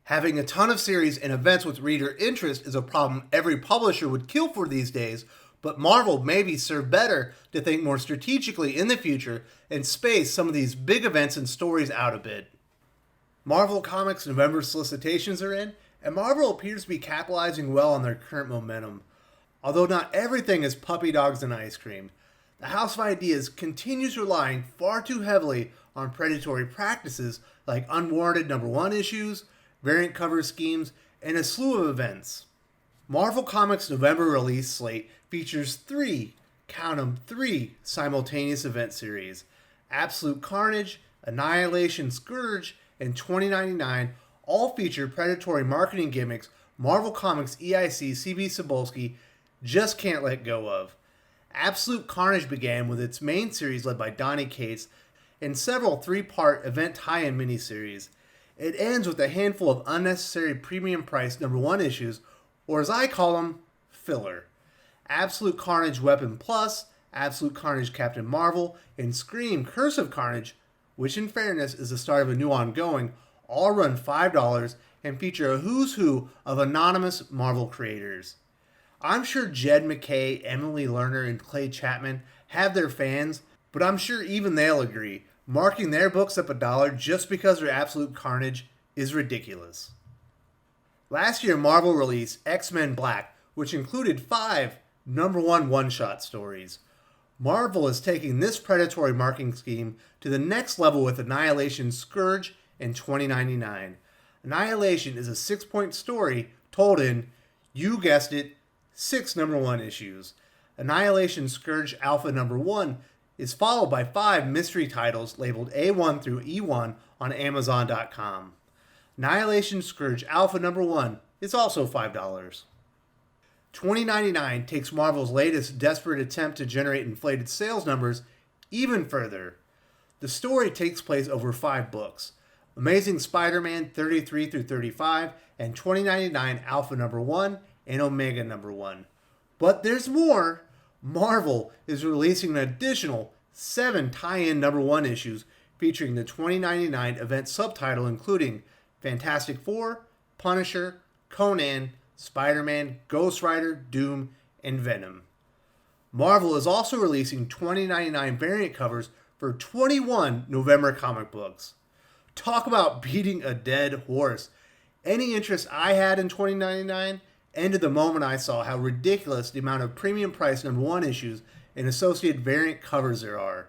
Having a ton of series and events with reader interest is a problem every publisher would kill for these days, but Marvel may be served better to think more strategically in the future and space some of these big events and stories out a bit. Marvel Comics' November solicitations are in, and Marvel appears to be capitalizing well on their current momentum. Although not everything is puppy dogs and ice cream, the House of Ideas continues relying far too heavily on predatory practices like unwarranted number one issues, variant cover schemes, and a slew of events. Marvel Comics' November release slate features count 'em, three simultaneous event series. Absolute Carnage, Annihilation Scourge, and 2099 all feature predatory marketing gimmicks Marvel Comics EIC CB Cebulski just can't let go of. Absolute Carnage began with its main series led by Donny Cates and several three-part event tie-in miniseries. It ends with a handful of unnecessary premium-priced number one issues, or as I call them, filler. Absolute Carnage Weapon Plus, Absolute Carnage Captain Marvel, and Scream Curse of Carnage, which in fairness is the start of a new ongoing, all run $5 and feature a who's who of anonymous Marvel creators. I'm sure Jed McKay, Emily Lerner, and Clay Chapman have their fans, but I'm sure even they'll agree, marking their books up $1 just because they're Absolute Carnage is ridiculous. Last year, Marvel released X-Men Black, which included 5 number one-shot stories. Marvel is taking this predatory marketing scheme to the next level with Annihilation Scourge and 2099. Annihilation is a 6-point story told in, you guessed it, 6 number one issues. Annihilation Scourge Alpha number 1 is followed by 5 mystery titles labeled A1 through E1 on Amazon.com. Annihilation Scourge Alpha number 1 is also $5. 2099 takes Marvel's latest desperate attempt to generate inflated sales numbers even further. The story takes place over 5 books: Amazing Spider-Man 33 through 35 and 2099 Alpha number 1 and Omega number 1. But there's more! Marvel is releasing an additional 7 tie-in number 1 issues featuring the 2099 event subtitle including Fantastic Four, Punisher, Conan, Spider-Man, Ghost Rider, Doom, and Venom. Marvel is also releasing 2099 variant covers for 21 November comic books. Talk about beating a dead horse. Any interest I had in 2099 ended the moment I saw how ridiculous the amount of premium price number one issues and associated variant covers there are.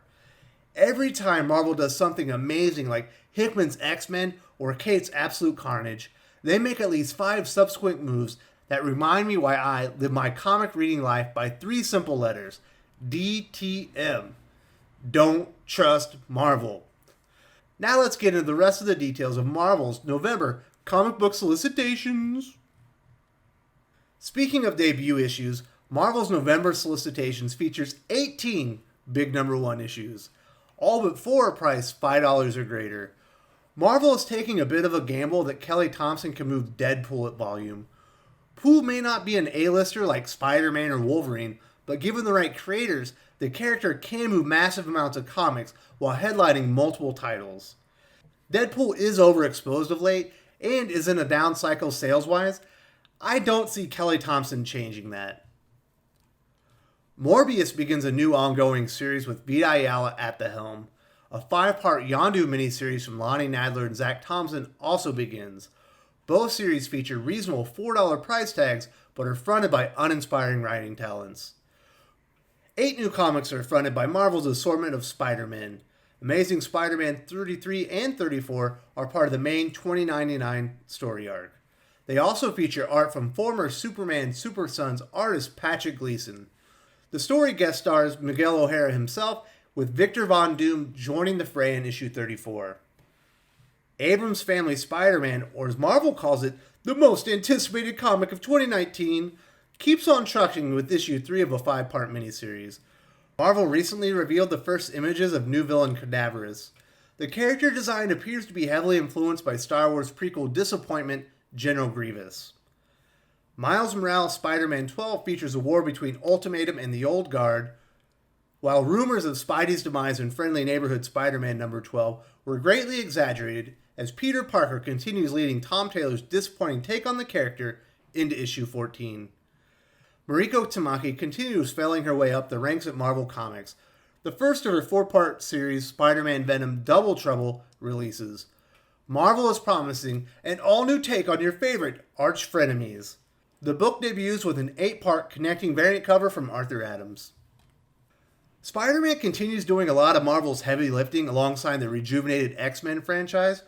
Every time Marvel does something amazing like Hickman's X-Men or Kate's Absolute Carnage, they make at least 5 subsequent moves that remind me why I live my comic reading life by 3 simple letters: DTM. Don't trust Marvel. Now let's get into the rest of the details of Marvel's November comic book solicitations. Speaking of debut issues, Marvel's November solicitations features 18 big number 1 issues, all but 4 are priced $5 or greater. Marvel is taking a bit of a gamble that Kelly Thompson can move Deadpool at volume. Poole may not be an A-lister like Spider-Man or Wolverine, but given the right creators, the character can move massive amounts of comics while headlining multiple titles. Deadpool is overexposed of late and is in a down cycle sales-wise. I don't see Kelly Thompson changing that. Morbius begins a new ongoing series with Vita Ayala at the helm. A 5-part Yondo miniseries from Lonnie, Nadler, and Zach Thompson also begins. Both series feature reasonable $4 price tags, but are fronted by uninspiring writing talents. 8 new comics are fronted by Marvel's assortment of Spider-Man. Amazing Spider-Man 33 and 34 are part of the main 2099 story arc. They also feature art from former Superman Super Sons artist Patrick Gleason. The story guest stars Miguel O'Hara himself, with Victor Von Doom joining the fray in issue 34. Abrams Family Spider-Man, or as Marvel calls it, the most anticipated comic of 2019, keeps on trucking with issue 3 of a 5-part miniseries. Marvel recently revealed the first images of new villain Cadaverous. The character design appears to be heavily influenced by Star Wars prequel disappointment General Grievous. Miles Morales' Spider-Man 12 features a war between Ultimatum and the Old Guard, while rumors of Spidey's demise in Friendly Neighborhood Spider-Man number 12 were greatly exaggerated, as Peter Parker continues leading Tom Taylor's disappointing take on the character into issue 14. Mariko Tamaki continues failing her way up the ranks at Marvel Comics. The first of her 4-part series, Spider-Man Venom Double Trouble, releases. Marvel is promising an all-new take on your favorite arch-frenemies. The book debuts with an 8-part connecting variant cover from Arthur Adams. Spider-Man continues doing a lot of Marvel's heavy lifting alongside the rejuvenated X-Men franchise,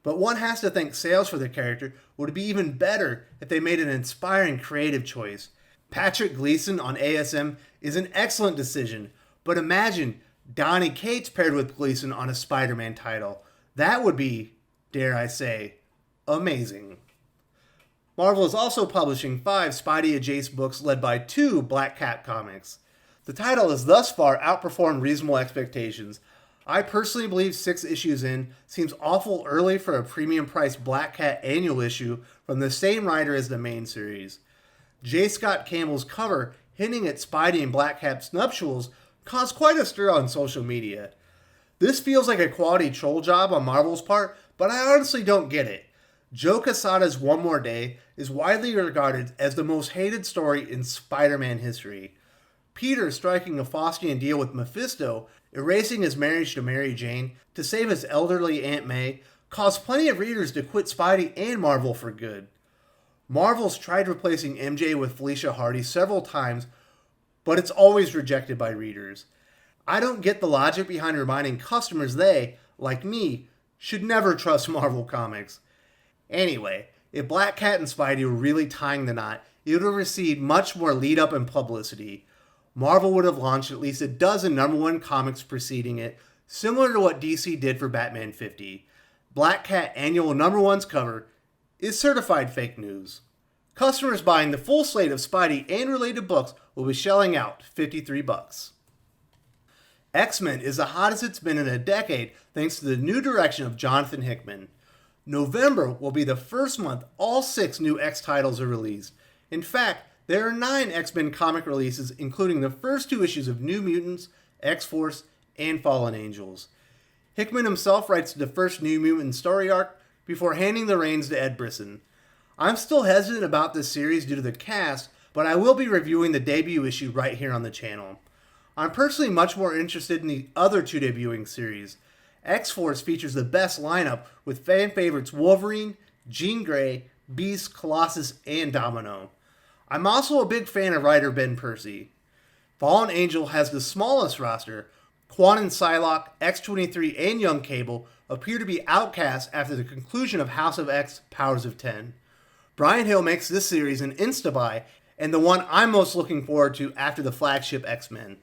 but one has to think sales for the character would be even better if they made an inspiring creative choice. Patrick Gleason on ASM is an excellent decision, but imagine Donny Cates paired with Gleason on a Spider-Man title. That would be, dare I say, amazing. Marvel is also publishing 5 Spidey-adjacent books led by 2 Black Cat comics. The title has thus far outperformed reasonable expectations. I personally believe 6 issues in seems awful early for a premium-priced Black Cat annual issue from the same writer as the main series. J. Scott Campbell's cover, hinting at Spidey and Black Cat's nuptials, caused quite a stir on social media. This feels like a quality troll job on Marvel's part, but I honestly don't get it. Joe Quesada's One More Day is widely regarded as the most hated story in Spider-Man history. Peter striking a Faustian deal with Mephisto, erasing his marriage to Mary Jane to save his elderly Aunt May, caused plenty of readers to quit Spidey and Marvel for good. Marvel's tried replacing MJ with Felicia Hardy several times, but it's always rejected by readers. I don't get the logic behind reminding customers they, like me, should never trust Marvel Comics. Anyway, if Black Cat and Spidey were really tying the knot, it would have received much more lead-up and publicity. Marvel would have launched at least a dozen #1 comics preceding it, similar to what DC did for Batman 50. Black Cat annual #1's cover is certified fake news. Customers buying the full slate of Spidey and related books will be shelling out $53. X-Men is the hottest it's been in a decade thanks to the new direction of Jonathan Hickman. November will be the first month all 6 new X titles are released. In fact, there are 9 X-Men comic releases, including the first 2 issues of New Mutants, X-Force, and Fallen Angels. Hickman himself writes the first New Mutant story arc before handing the reins to Ed Brisson. I'm still hesitant about this series due to the cast, but I will be reviewing the debut issue right here on the channel. I'm personally much more interested in the other 2 debuting series. X-Force features the best lineup with fan favorites Wolverine, Jean Grey, Beast, Colossus, and Domino. I'm also a big fan of writer Ben Percy. Fallen Angel has the smallest roster. Quan and Psylocke, X-23, and Young Cable appear to be outcast after the conclusion of House of X Powers of 10. Brian Hill makes this series an insta-buy, and the one I'm most looking forward to after the flagship X-Men.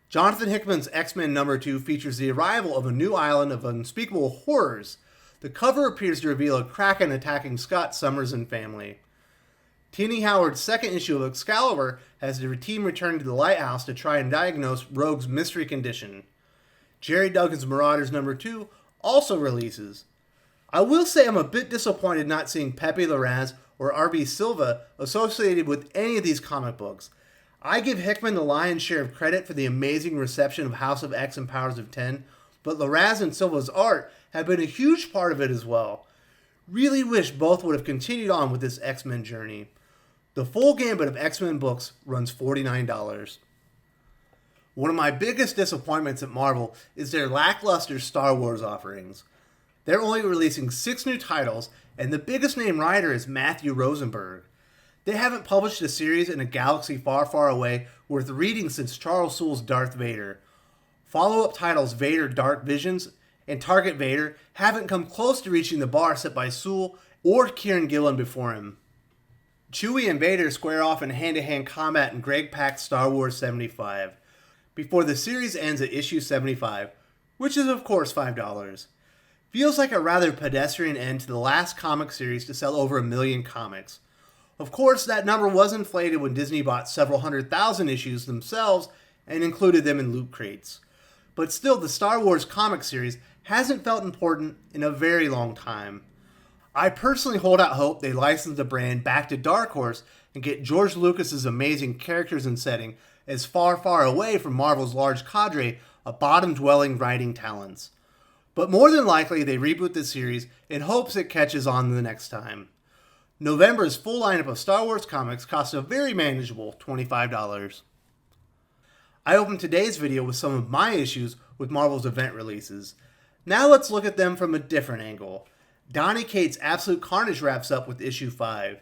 Jonathan Hickman's X-Men #2 features the arrival of a new island of unspeakable horrors. The cover appears to reveal a Kraken attacking Scott Summers and family. Tini Howard's second issue of Excalibur has the team return to the lighthouse to try and diagnose Rogue's mystery condition. Jerry Duggan's Marauders #2 also releases. I will say I'm a bit disappointed not seeing Pepe Larraz or R.B. Silva associated with any of these comic books. I give Hickman the lion's share of credit for the amazing reception of House of X and Powers of 10, but Larraz and Silva's art have been a huge part of it as well. Really wish both would have continued on with this X-Men journey. The full gambit of X-Men books runs $49. One of my biggest disappointments at Marvel is their lackluster Star Wars offerings. They're only releasing 6 new titles, and the biggest name writer is Matthew Rosenberg. They haven't published a series in a galaxy far, far away worth reading since Charles Soule's Darth Vader. Follow-up titles Vader Dark Visions and Target Vader haven't come close to reaching the bar set by Soule or Kieran Gillen before him. Chewie and Vader square off in hand-to-hand combat in Greg Pak's Star Wars 75, before the series ends at issue 75, which is of course $5. Feels like a rather pedestrian end to the last comic series to sell over 1 million comics. Of course, that number was inflated when Disney bought several 100,000 issues themselves and included them in loot crates. But still, the Star Wars comic series hasn't felt important in a very long time. I personally hold out hope they license the brand back to Dark Horse and get George Lucas's amazing characters and setting as far, far away from Marvel's large cadre of bottom-dwelling writing talents. but more than likely they reboot the series in hopes it catches on the next time. November's full lineup of Star Wars comics costs a very manageable $25. I opened today's video with some of my issues with Marvel's event releases. Now let's look at them from a different angle. Donny Cates' Absolute Carnage wraps up with issue 5.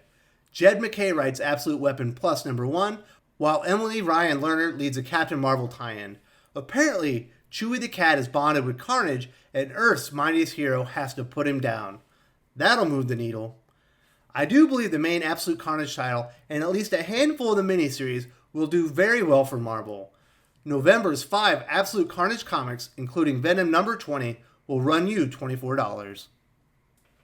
Jed MacKay writes Absolute Weapon Plus #1, while Emily Ryan Lerner leads a Captain Marvel tie-in. Apparently, Chewie the Cat is bonded with Carnage, and Earth's mightiest hero has to put him down. That'll move the needle. I do believe the main Absolute Carnage title and at least a handful of the miniseries will do very well for Marvel. November's 5 Absolute Carnage comics, including Venom #20, will run you $24.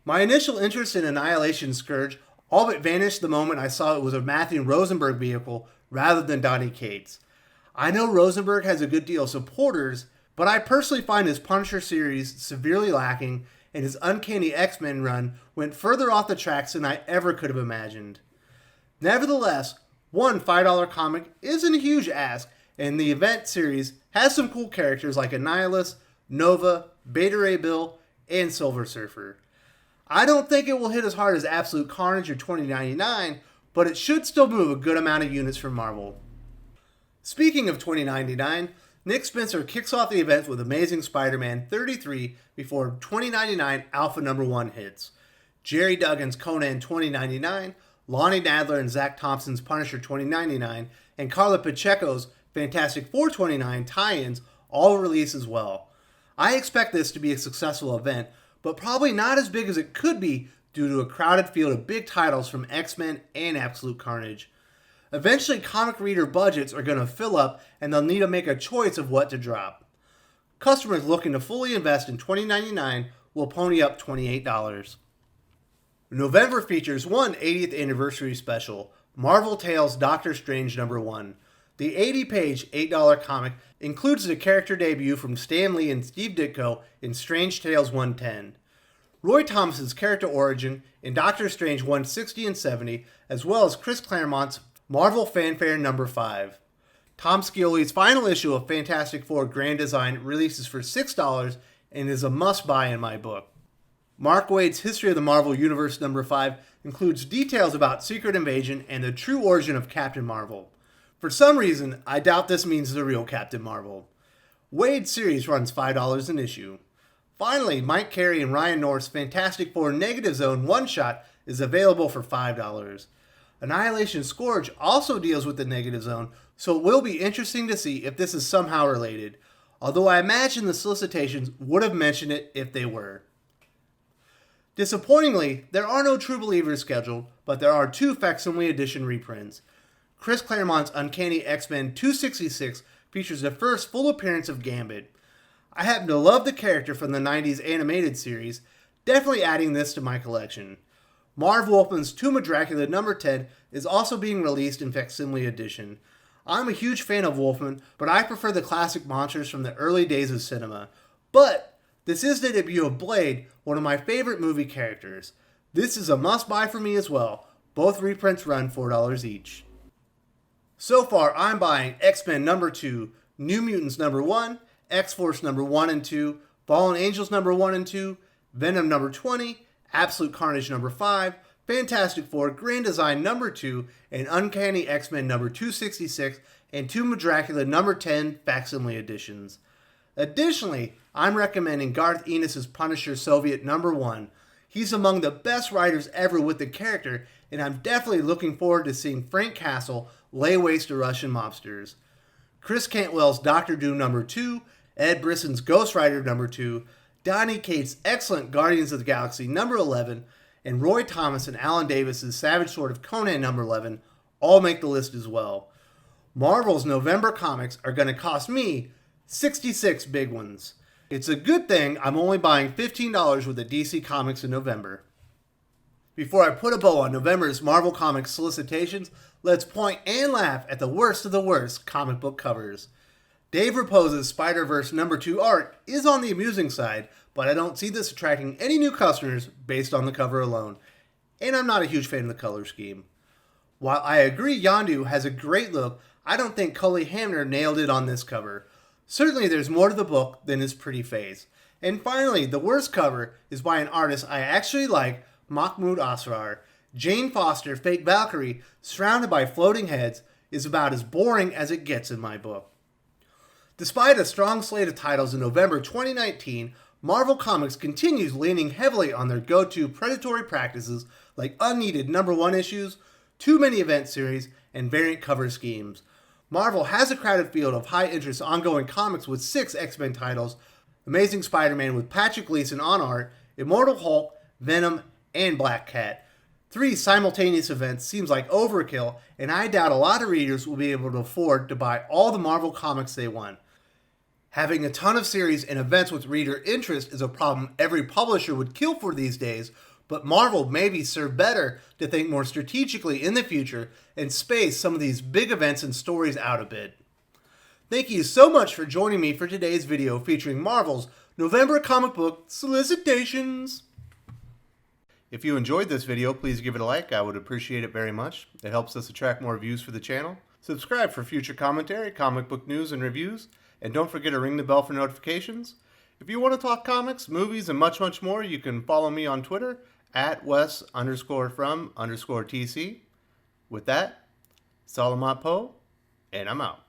My initial interest in Annihilation Scourge all but vanished the moment I saw it was a Matthew Rosenberg vehicle rather than Donny Cates. I know Rosenberg has a good deal of supporters, but I personally find his Punisher series severely lacking, and his Uncanny X-Men run went further off the tracks than I ever could have imagined. Nevertheless, one $5 comic isn't a huge ask, and the event series has some cool characters like Annihilus, Nova, Beta Ray Bill, and Silver Surfer. I don't think it will hit as hard as Absolute Carnage or 2099, but it should still move a good amount of units from Marvel. Speaking of 2099, Nick Spencer kicks off the event with Amazing Spider-Man 33 before 2099 Alpha #1 hits. Jerry Duggan's Conan 2099, Lonnie Nadler and Zach Thompson's Punisher 2099, and Carla Pacheco's Fantastic Four 29 tie-ins all release as well. I expect this to be a successful event, but probably not as big as it could be due to a crowded field of big titles from X-Men and Absolute Carnage. Eventually, comic reader budgets are going to fill up and they'll need to make a choice of what to drop. Customers looking to fully invest in 2099 will pony up $28. November features one 80th anniversary special, Marvel Tales Doctor Strange #1. The 80-page, $8 comic includes the character debut from Stan Lee and Steve Ditko in Strange Tales 110. Roy Thomas's character origin in Doctor Strange 160 and 70, as well as Chris Claremont's Marvel Fanfare #5. Tom Scioli's final issue of Fantastic Four Grand Design releases for $6 and is a must-buy in my book. Mark Waid's History of the Marvel Universe #5 includes details about Secret Invasion and the true origin of Captain Marvel. For some reason, I doubt this means the real Captain Marvel. Waid's series runs $5 an issue. Finally, Mike Carey and Ryan North's Fantastic Four Negative Zone one-shot is available for $5. Annihilation Scourge also deals with the Negative Zone, so it will be interesting to see if this is somehow related, although I imagine the solicitations would have mentioned it if they were. Disappointingly, there are no True Believers scheduled, but there are 2 facsimile edition reprints. Chris Claremont's Uncanny X-Men 266 features the first full appearance of Gambit. I happen to love the character from the 90s animated series, definitely adding this to my collection. Marv Wolfman's Tomb of Dracula #10 is also being released in facsimile edition. I'm a huge fan of Wolfman, but I prefer the classic monsters from the early days of cinema. But this is the debut of Blade, one of my favorite movie characters. This is a must-buy for me as well. Both reprints run $4 each. So far, I'm buying X-Men #2, New Mutants #1, X-Force #1 and 2, Fallen Angels #1 and 2, Venom #20, Absolute Carnage #5, Fantastic Four Grand Design #2, and Uncanny X-Men #266, and Tomb of Dracula #10 facsimile editions. Additionally, I'm recommending Garth Ennis' Punisher Soviet #1. He's among the best writers ever with the character, and I'm definitely looking forward to seeing Frank Castle lay waste to Russian mobsters. Chris Cantwell's Doctor Doom #2, Ed Brisson's Ghost Rider #2, Donny Cates' excellent Guardians of the Galaxy #11, and Roy Thomas and Alan Davis' Savage Sword of Conan #11 all make the list as well. Marvel's November comics are going to cost me 66 big ones. It's a good thing I'm only buying $15 worth of DC Comics in November. Before I put a bow on November's Marvel Comics solicitations, let's point and laugh at the worst of the worst comic book covers. Dave Rapose's Spider-Verse #2 art is on the amusing side, but I don't see this attracting any new customers based on the cover alone, and I'm not a huge fan of the color scheme. While I agree Yondo has a great look, I don't think Cully Hamner nailed it on this cover. Certainly there's more to the book than his pretty face. And finally, the worst cover is by an artist I actually like, Mahmoud Asrar. Jane Foster, Fake Valkyrie, surrounded by floating heads, is about as boring as it gets in my book. Despite a strong slate of titles in November 2019, Marvel Comics continues leaning heavily on their go-to predatory practices like unneeded #1 issues, too many event series, and variant cover schemes. Marvel has a crowded field of high-interest ongoing comics with 6 X-Men titles, Amazing Spider-Man with Patrick Gleason on art, Immortal Hulk, Venom, and Black Cat. 3 simultaneous events seems like overkill, and I doubt a lot of readers will be able to afford to buy all the Marvel comics they want. Having a ton of series and events with reader interest is a problem every publisher would kill for these days, but Marvel may be served better to think more strategically in the future and space some of these big events and stories out a bit. Thank you so much for joining me for today's video featuring Marvel's November comic book solicitations. If you enjoyed this video, please give it a like. I would appreciate it very much. It helps us attract more views for the channel. Subscribe for future commentary, comic book news, and reviews. And don't forget to ring the bell for notifications. If you want to talk comics, movies, and much, much more, you can follow me on Twitter at Wes_from_TC. With that, Salamat Po, and I'm out.